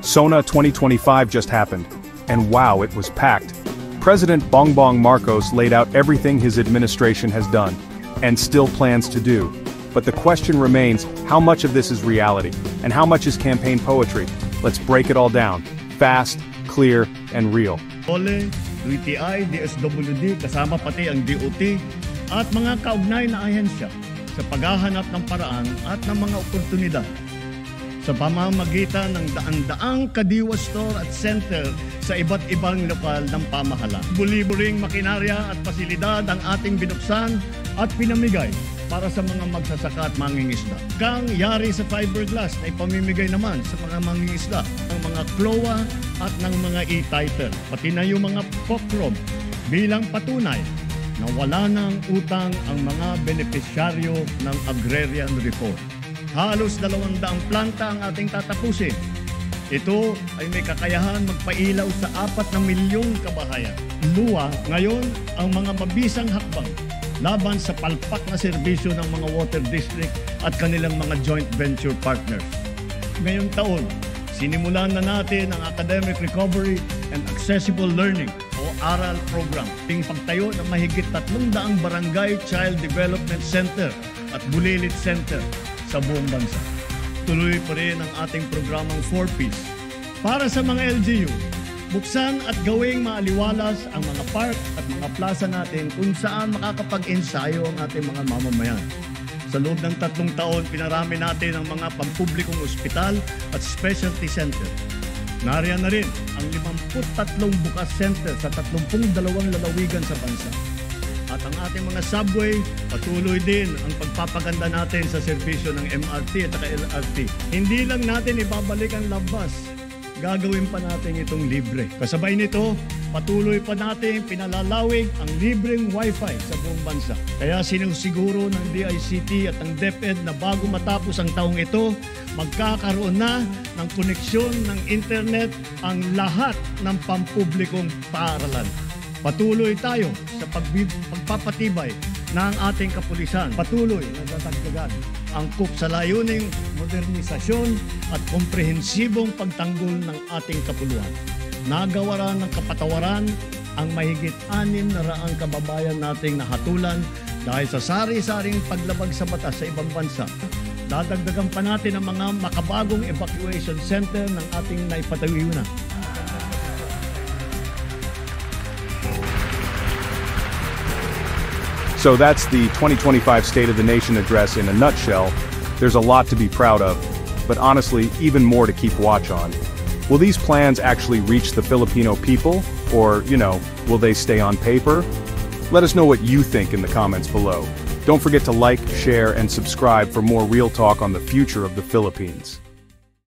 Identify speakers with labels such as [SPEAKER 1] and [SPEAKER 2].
[SPEAKER 1] SONA 2025 just happened, and wow, it was packed. President Bongbong Marcos laid out everything his administration has done, and still plans to do. But the question remains, how much of this is reality, and how much is campaign poetry? Let's break it all down. Fast, clear, and real.
[SPEAKER 2] OLE, DTI, DSWD, kasama pati ang DOT, at mga kaugnay na ahensya sa paghahanap ng paraan at ng mga oportunidad sa pamamagitan ng daan-daang kadiwa store at center sa iba't ibang lokal ng pamahalaan. Buli-buling makinarya at pasilidad ang ating binuksan at pinamigay para sa mga magsasaka at mangingisda. Kang yari sa fiberglass na ipamimigay naman sa mga mangingisda, ang mga klowa at ng mga e-title, pati na yung mga pokrom bilang patunay na wala ng utang ang mga benepisyaryo ng agrarian reform. Halos 200 planta ang ating tatapusin. Ito ay may kakayahan magpailaw sa 4 milyong kabahayan. Luwa ngayon ang mga mabisang hakbang laban sa palpak na serbisyo ng mga water district at kanilang mga joint venture partners. Ngayong taon, sinimulan na natin ang Academic Recovery and Accessible Learning o ARAL program. Ting pagtayo ng mahigit 300 Barangay Child Development Center at Bulilit Center sa buong bansa. Tuloy pa rin ang ating programang 4Ps. Para sa mga LGU, buksan at gawing maaliwalas ang mga park at mga plaza natin kung saan makakapag-ensayo ang ating mga mamamayan. Sa loob ng 3 taon, pinarami natin ang mga pampublikong ospital at specialty center. Nariyan na rin ang 53 bukas center sa 32 lalawigan sa bansa. At ang ating mga subway, patuloy din ang pagpapaganda natin sa serbisyo ng MRT at LRT. Hindi lang natin ibabalik ang labas, gagawin pa natin itong libre. Kasabay nito, patuloy pa natin pinalalawig ang libreng Wi-Fi sa buong bansa. Kaya sinusiguro ng DICT at ang DepEd na bago matapos ang taong ito, magkakaroon na ng koneksyon ng internet ang lahat ng pampublikong paaralan. Patuloy tayo sa pagpapatibay ng ating kapulisan. Patuloy na dadagdagan angkop sa layuning modernisasyon at komprehensibong pagtanggol ng ating kapuluan. Nagawaran ng kapatawaran ang mahigit 600 kababayan nating nahatulan dahil sa sari-saring paglabag sa batas sa ibang bansa. Dadagdagan pa natin ang mga makabagong evacuation center ng ating naipatayo na.
[SPEAKER 1] So that's the 2025 State of the Nation address in a nutshell. There's a lot to be proud of, but honestly, even more to keep watch on. Will these plans actually reach the Filipino people? Or, will they stay on paper? Let us know what you think in the comments below. Don't forget to like, share, and subscribe for more real talk on the future of the Philippines.